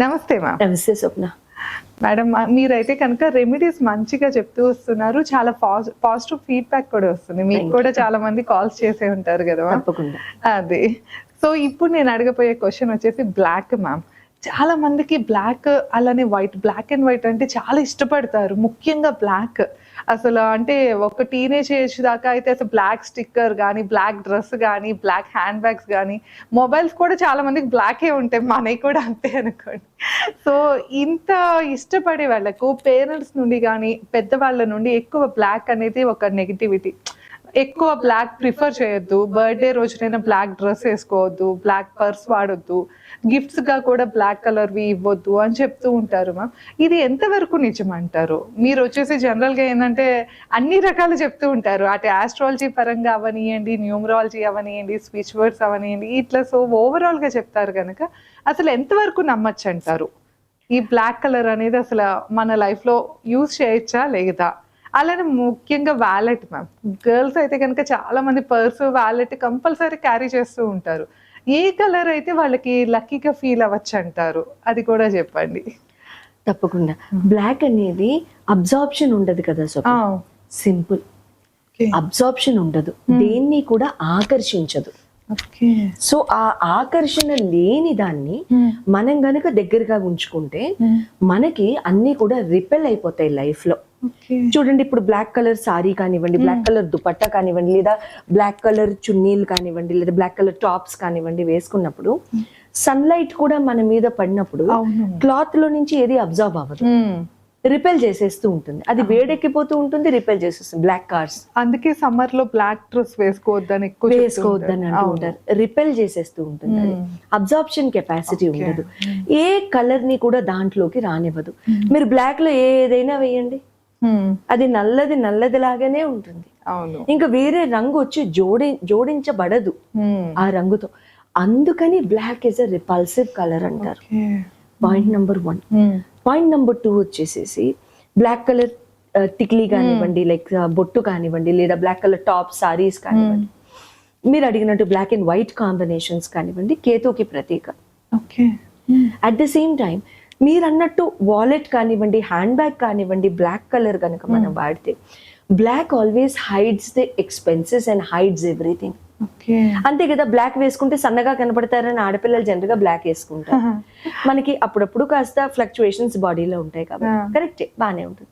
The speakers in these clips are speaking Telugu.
నమస్తే మ్యామ్. నమస్తే స్వప్న. మేడం, మీరైతే కనుక రెమెడీస్ మంచిగా చెప్తూ వస్తున్నారు. చాలా పాజిటివ్ ఫీడ్బ్యాక్ కూడా వస్తుంది. మీకు కూడా చాలా మంది కాల్స్ చేసే ఉంటారు కదా మ్యామ్. తప్పకుండా. అదే. సో ఇప్పుడు నేను అడగబోయే క్వశ్చన్ వచ్చేసి బ్లాక్ మ్యామ్. చాలా మందికి బ్లాక్ అలానే వైట్, బ్లాక్ అండ్ వైట్ అంటే చాలా ఇష్టపడతారు. ముఖ్యంగా బ్లాక్ అసలు అంటే ఒక టీనేజ్ ఏజ్ దాకా అయితే అసలు బ్లాక్ స్టిక్కర్ కానీ, బ్లాక్ డ్రెస్ కానీ, బ్లాక్ హ్యాండ్ బ్యాగ్స్ కానీ, మొబైల్స్ కూడా చాలా మందికి బ్లాకే ఉంటాయి. మనవి కూడా అంతే అనుకోండి. సో ఇంత ఇష్టపడే వాళ్ళకు పేరెంట్స్ నుండి కానీ, పెద్దవాళ్ళ నుండి ఎక్కువ బ్లాక్ అనేది ఒక నెగిటివిటీ. ఎక్కువ బ్లాక్ ప్రిఫర్ చేయొద్దు, బర్త్డే రోజునైనా బ్లాక్ డ్రెస్ వేసుకోవద్దు, బ్లాక్ పర్స్ వాడొద్దు, గిఫ్ట్స్ గా కూడా బ్లాక్ కలర్వి ఇవ్వద్దు అని చెప్తూ ఉంటారు మ్యామ్. ఇది ఎంతవరకు నిజం అంటారు? మీరు వచ్చేసి జనరల్ గా ఏంటంటే అన్ని రకాలు చెప్తూ ఉంటారు. అటు ఆస్ట్రాలజీ పరంగా అవనియండి, న్యూమరాలజీ అవనియండి, స్విచ్ వర్డ్స్ అవనియండి, ఇట్లా సో ఓవరాల్ గా చెప్తారు కనుక అసలు ఎంతవరకు నమ్మచ్చు అంటారు? ఈ బ్లాక్ కలర్ అనేది అసలు మన లైఫ్ లో యూజ్ చేయొచ్చా లేదా? అలానే ముఖ్యంగా వ్యాలెట్ మ్యామ్. గర్ల్స్ అయితే కనుక చాలా మంది పర్సు, వ్యాలెట్ కంపల్సరీ క్యారీ చేస్తూ ఉంటారు. ఏ కలర్ అయితే వాళ్ళకి లక్కీగా ఫీల్ అవ్వచ్చు అంటారు? అది కూడా చెప్పండి. తప్పకుండా. బ్లాక్ అనేది అబ్జార్ప్షన్ ఉండదు కదా స్వప్న. సింపుల్. అబ్జార్ప్షన్ ఉండదు, దేన్ని కూడా ఆకర్షించదు. సో ఆ ఆకర్షణ లేని దాన్ని మనం గనుక దగ్గరగా ఉంచుకుంటే మనకి అన్ని కూడా రిపెల్ అయిపోతాయి లైఫ్ లో. చూడండి, ఇప్పుడు బ్లాక్ కలర్ సారీ కానివ్వండి, బ్లాక్ కలర్ దుపట్టా కానివ్వండి, లేదా బ్లాక్ కలర్ చున్నీలు కానివ్వండి, లేదా బ్లాక్ కలర్ టాప్స్ కానివ్వండి వేసుకున్నప్పుడు సన్లైట్ కూడా మన మీద పడినప్పుడు క్లాత్ లో నుంచి ఏది అబ్జర్వ్ అవ్వదు, రిపెల్ చేసేస్తూ ఉంటుంది. అది వేడెక్కిపోతూ ఉంటుంది, రిపెల్ చేసేస్తుంది. బ్లాక్ కార్స్, అందుకే సమ్మర్ లో బ్లాక్ డ్రెస్ వేసుకోవద్దని అంటూ ఉంటారు. రిపెల్ చేసేస్తూ ఉంటుంది, అబ్జార్ప్షన్ కెపాసిటీ ఉండదు. ఏ కలర్ ని కూడా దాంట్లోకి రానివ్వదు. మీరు బ్లాక్ లో ఏదైనా వేయండి, అది నల్లది లాగానే ఉంటుంది. ఇంకా వేరే రంగు వచ్చి జోడించబడదు ఆ రంగుతో. అందుకని black is a repulsive colour అంటారు. Point number 1. పాయింట్ నెంబర్ 2 వచ్చేసేసి బ్లాక్ కలర్ టిక్లీ కానివ్వండి, లైక్ బొట్టు కానివ్వండి, లేదా బ్లాక్ కలర్ టాప్ సారీస్ కానివ్వండి, మీరు అడిగినట్టు బ్లాక్ అండ్ వైట్ కాంబినేషన్స్ కానివ్వండి, కేతుకి ప్రతీక. అట్ ద సేమ్ టైం మీరు అన్నట్టు వాలెట్ కానివ్వండి, హ్యాండ్ బ్యాగ్ కానివ్వండి, బ్లాక్ కలర్ కనుక మనం వాడితే, black always hides the expenses and hides everything. అంతే కదా, బ్లాక్ వేసుకుంటే సన్నగా కనపడతారని ఆడపిల్లలు జనరల్ గా బ్లాక్ వేసుకుంటారు. మనకి అప్పుడప్పుడు కాస్త ఫ్లక్చుయేషన్స్ బాడీలో ఉంటాయి కాబట్టి కరెక్టే, బానే ఉంటుంది,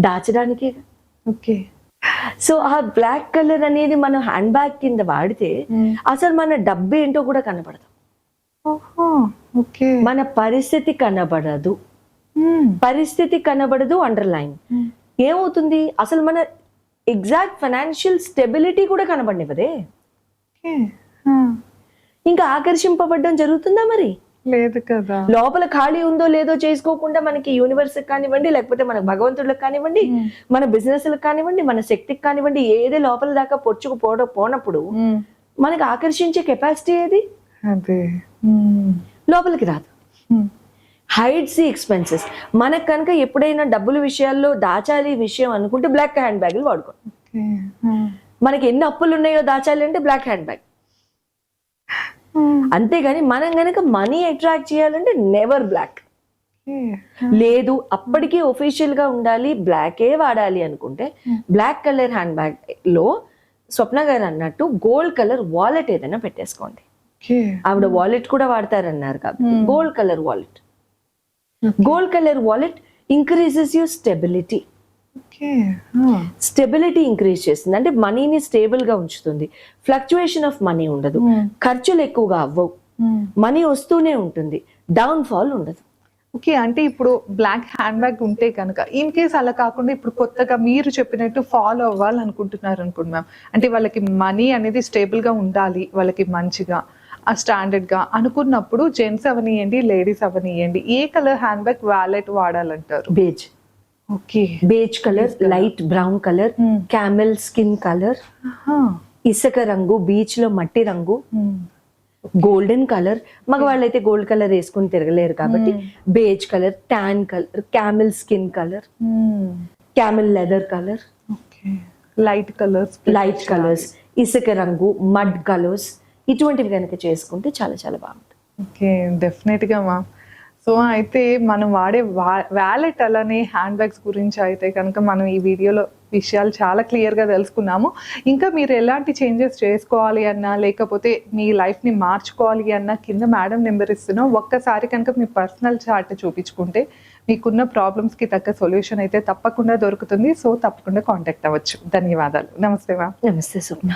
దాచడానికే. సో ఆ బ్లాక్ కలర్ అనేది మనం హ్యాండ్ బ్యాగ్ కింద వాడితే అసలు మన డబ్బు ఏంటో కూడా కనపడదు, మన పరిస్థితి కనబడదు. పరిస్థితి కనబడదు అండర్లైన్ ఏమవుతుంది, అసలు మన ఎగ్జాక్ట్ ఫైనాన్షియల్ స్టెబిలిటీ కూడా కనబడినదే. ఇంకా ఆకర్షింపబడడం జరుగుతుందా? మరి లేదు కదా. లోపల ఖాళీ ఉందో లేదో చేసుకోకుండా మనకి యూనివర్స్ కానివ్వండి, లేకపోతే మన భగవంతుడికి కానివ్వండి, మన బిజినెస్ కానివ్వండి, మన శక్తికి కానివ్వండి, ఏదే లోపల దాకా పోనప్పుడు మనకి ఆకర్షించే కెపాసిటీ ఏది? లోపలికి రాదు, హైడ్స్ ది ఎక్స్పెన్సెస్. మనకు కనుక ఎప్పుడైనా డబ్బుల విషయాల్లో దాచాలి విషయం అనుకుంటే బ్లాక్ హ్యాండ్ బ్యాగులు వాడుకో. మనకి ఎన్ని అప్పులు ఉన్నాయో దాచాలి అంటే బ్లాక్ హ్యాండ్ బ్యాగ్. అంతేగాని మనం గనక మనీ అట్రాక్ట్ చేయాలంటే నెవర్ బ్లాక్. లేదు అప్పటికీ ఒఫీషియల్ గా ఉండాలి, బ్లాకే వాడాలి అనుకుంటే బ్లాక్ కలర్ హ్యాండ్ బ్యాగ్ లో స్వప్న గారు అన్నట్టు గోల్డ్ కలర్ వాలెట్ ఏదైనా పెట్టేసుకోండి. ఆవిడ వాలెట్ కూడా వాడతారన్నారు కాబట్టి gold colour wallet. Gold colour wallet increases your stability. Stability increase చేస్తుంది, అంటే మనీని స్టేబుల్ గా ఉంచుతుంది. ఫ్లక్చుయేషన్ ఆఫ్ మనీ ఉండదు, ఖర్చులు ఎక్కువగా అవ్వవు, మనీ వస్తూనే ఉంటుంది, డౌన్ ఫాల్ ఉండదు. ఓకే, అంటే ఇప్పుడు బ్లాక్ హ్యాండ్ బ్యాగ్ ఉంటే కనుక ఇన్ కేస్ అలా కాకుండా ఇప్పుడు కొత్తగా మీరు చెప్పినట్టు ఫాలో అవ్వాలనుకుంటున్నారు అనుకుంటున్నాం, అంటే వాళ్ళకి మనీ అనేది స్టేబుల్ గా ఉండాలి, వాళ్ళకి మంచిగా స్టాండర్డ్ గా అనుకున్నప్పుడు జెంట్స్ అవనియండి, లేడీస్ అవనియండి, ఏ కలర్ హ్యాండ్ బ్యాగ్ వాలెట్ వాడాలంటారు? Beige. Beige colour, light brown colour, camel skin colour, ఇసుక రంగు, బీచ్ లో మట్టి రంగు, గోల్డెన్ కలర్. మగవాళ్ళు అయితే గోల్డ్ కలర్ వేసుకుని తిరగలేరు కాబట్టి beige colour, tan colour, camel skin colour, camel leather colour, light colours, ఇసుక రంగు, మడ్ కలర్స్, ఇటువంటివి కనుక చేసుకుంటే చాలా చాలా బాగుంటుంది. ఓకే, డెఫినెట్ గా మా సో అయితే మనం వాడే వ్యాలెట్ అలానే హ్యాండ్ బ్యాగ్స్ గురించి అయితే కనుక మనం ఈ వీడియోలో విషయాలు చాలా క్లియర్గా తెలుసుకున్నాము. ఇంకా మీరు ఎలాంటి చేంజెస్ చేసుకోవాలి అన్నా లేకపోతే మీ లైఫ్ని మార్చుకోవాలి అన్నా కింద మేడం నెంబర్ ఇస్తున్నాం. ఒక్కసారి కనుక మీ పర్సనల్ చార్ట్ చూపించుకుంటే మీకున్న ప్రాబ్లమ్స్కి తగ్గ సొల్యూషన్ అయితే తప్పకుండా దొరుకుతుంది. సో తప్పకుండా కాంటాక్ట్ అవ్వచ్చు. ధన్యవాదాలు. నమస్తే మ్యామ్. నమస్తే స్వప్న.